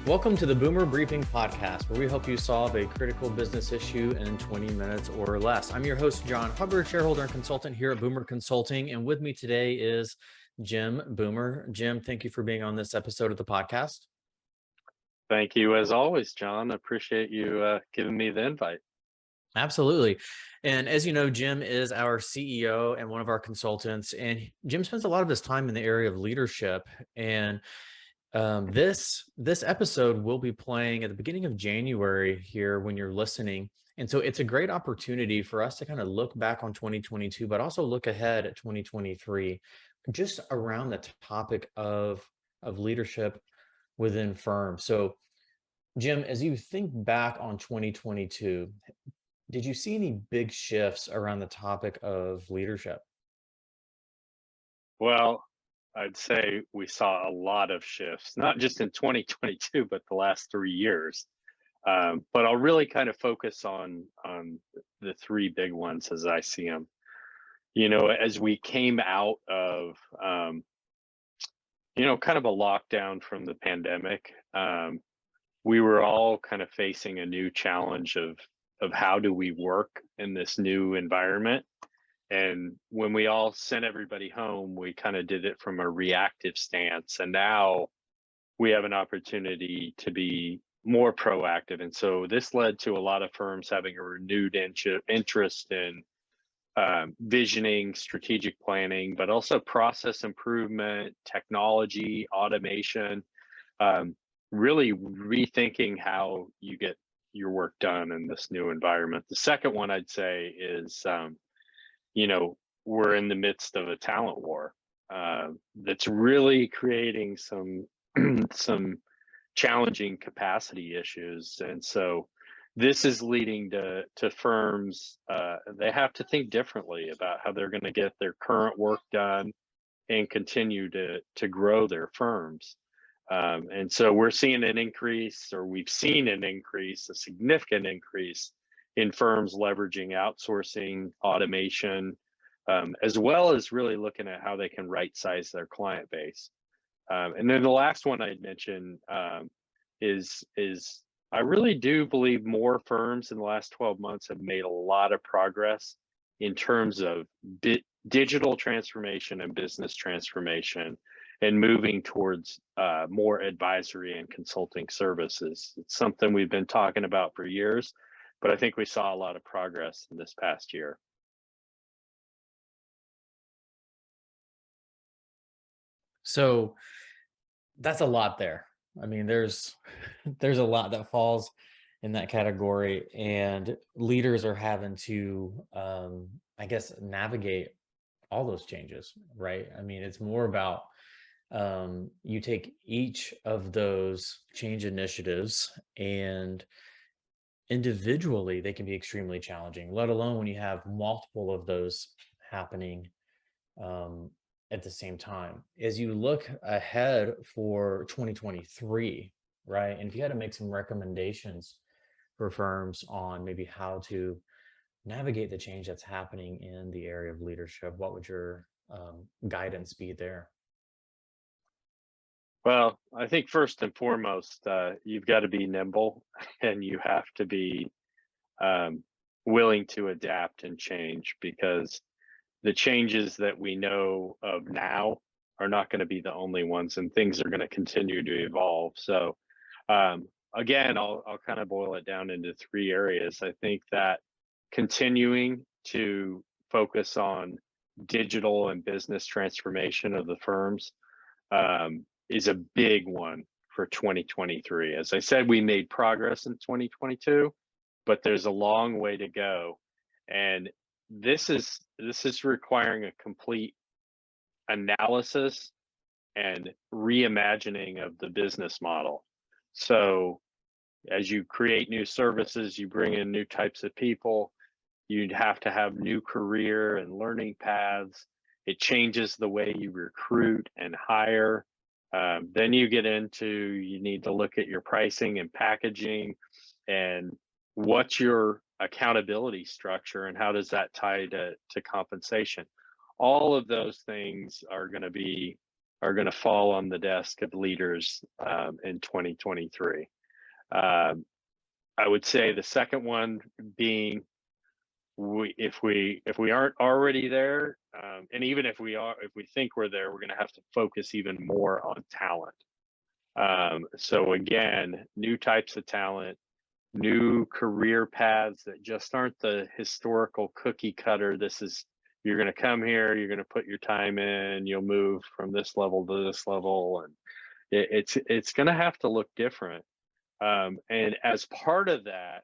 Welcome to the Boomer Briefing Podcast, where we help you solve a critical business issue in 20 minutes or less. I'm your host, Jon Hubbard, shareholder and consultant here at Boomer Consulting. And with me today is Jim Boomer. Jim, thank you for being on this episode of the podcast. Thank you, as always, John. I appreciate you giving me the invite. Absolutely. And as you know, Jim is our CEO and one of our consultants. And Jim spends a lot of his time in the area of leadership. And this episode will be playing at the beginning of January here when you're listening. And so it's a great opportunity for us to kind of look back on 2022, but also look ahead at 2023, just around the topic of leadership within firms. So Jim, as you think back on 2022, did you see any big shifts around the topic of leadership? Well, I'd say we saw a lot of shifts, not just in 2022, but the last 3 years. But I'll really kind of focus on the three big ones as I see them. You know, as we came out of, kind of a lockdown from the pandemic, we were all kind of facing a new challenge of how do we work in this new environment. And when we all sent everybody home, we kind of did it from a reactive stance. And now we have an opportunity to be more proactive. And so this led to a lot of firms having a renewed interest in visioning, strategic planning, but also process improvement, technology, automation, really rethinking how you get your work done in this new environment. The second one I'd say is, we're in the midst of a talent war that's really creating some some challenging capacity issues. And so this is leading to firms, they have to think differently about how they're going to get their current work done and continue to grow their firms. And so we're seeing an increase, or we've seen an increase, a significant increase in firms leveraging outsourcing, automation, as well as really looking at how they can right size their client base. And then the last one I'd mention is I really do believe more firms in the last 12 months have made a lot of progress in terms of digital transformation and business transformation, and moving towards more advisory and consulting services. It's something we've been talking about for years, but I think we saw a lot of progress in this past year. So that's a lot there. I mean, there's a lot that falls in that category, and leaders are having to, I guess, navigate all those changes, right? I mean, it's more about you take each of those change initiatives, and individually they can be extremely challenging, let alone when you have multiple of those happening at the same time. As you look ahead for 2023, right? And if you had to make some recommendations for firms on maybe how to navigate the change that's happening in the area of leadership, what would your guidance be there? Well, I think first and foremost, you've got to be nimble and you have to be willing to adapt and change, because the changes that we know of now are not going to be the only ones, and things are going to continue to evolve. So again, I'll kind of boil it down into three areas. I think that continuing to focus on digital and business transformation of the firms is a big one for 2023. As I said, we made progress in 2022, but there's a long way to go. And this is requiring a complete analysis and reimagining of the business model. So as you create new services, you bring in new types of people, you'd have to have new career and learning paths. It changes the way you recruit and hire. Then you get into, you need to look at your pricing and packaging, and what's your accountability structure, and how does that tie to compensation. All of those things are going to be are going to fall on the desk of leaders in 2023. I would say the second one being, if we aren't already there, and even if we think we're there, we're going to have to focus even more on talent. So again, new types of talent, new career paths that just aren't the historical cookie cutter. You're going to come here, you're going to put your time in, you'll move from this level to this level, and it's going to have to look different. And as part of that,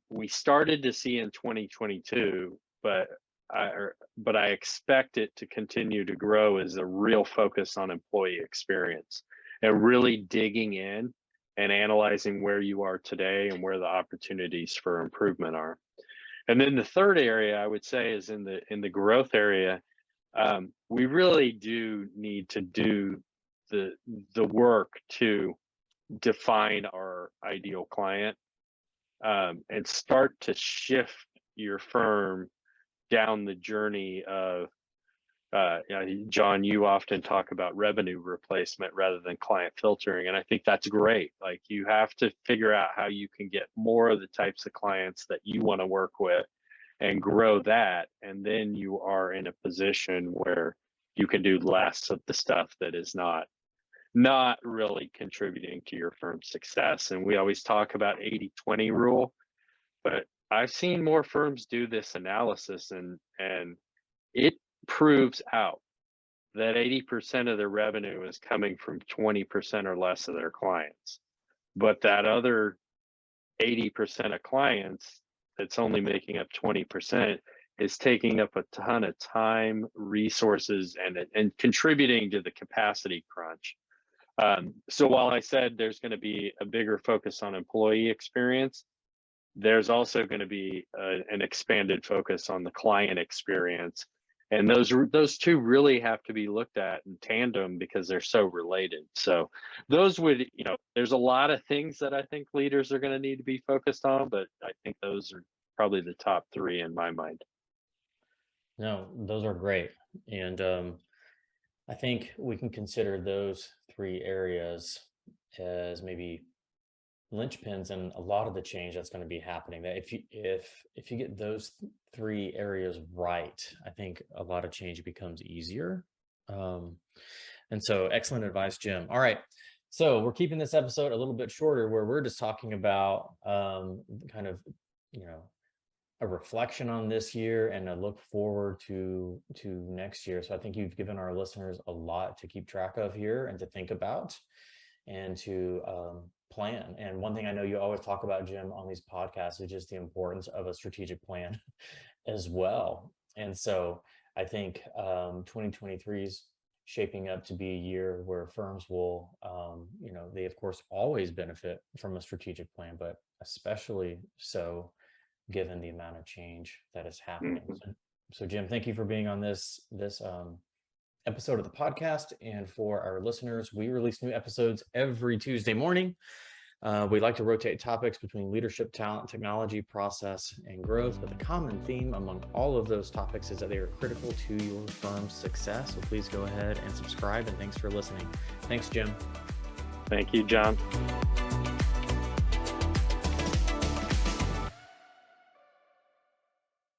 we started to see in 2022, but I expect it to continue to grow, as a real focus on employee experience and really digging in and analyzing where you are today and where the opportunities for improvement are. And then the third area I would say is in the growth area. We really do need to do the work to define our ideal client, and start to shift your firm down the journey of, John, you often talk about revenue replacement rather than client filtering. And I think that's great. Like, you have to figure out how you can get more of the types of clients that you want to work with and grow that. And then you are in a position where you can do less of the stuff that is not really contributing to your firm's success. And we always talk about 80-20 rule, but I've seen more firms do this analysis, and it proves out that 80% of their revenue is coming from 20% or less of their clients. But that other 80% of clients that's only making up 20% is taking up a ton of time, resources, and contributing to the capacity crunch. So while I said there's going to be a bigger focus on employee experience, there's also going to be an expanded focus on the client experience. And those two really have to be looked at in tandem because they're so related. So those would, there's a lot of things that I think leaders are going to need to be focused on, but I think those are probably the top three in my mind. No, those are great. And I think we can consider those three areas as maybe linchpins in a lot of the change that's going to be happening. That if you get those three areas right, I think a lot of change becomes easier. And so, excellent advice, Jim. All right, so we're keeping this episode a little bit shorter, where we're just talking about kind of a reflection on this year and a look forward to next year. So I think you've given our listeners a lot to keep track of here and to think about and to plan. And one thing I know you always talk about, Jim, on these podcasts is just the importance of a strategic plan as well. And so I think 2023 is shaping up to be a year where firms will, they of course always benefit from a strategic plan, but especially so given the amount of change that is happening. Mm-hmm. So Jim, thank you for being on this episode of the podcast. And for our listeners, we release new episodes every Tuesday morning. We like to rotate topics between leadership, talent, technology, process, and growth. But the common theme among all of those topics is that they are critical to your firm's success. So please go ahead and subscribe. And thanks for listening. Thanks, Jim. Thank you, John.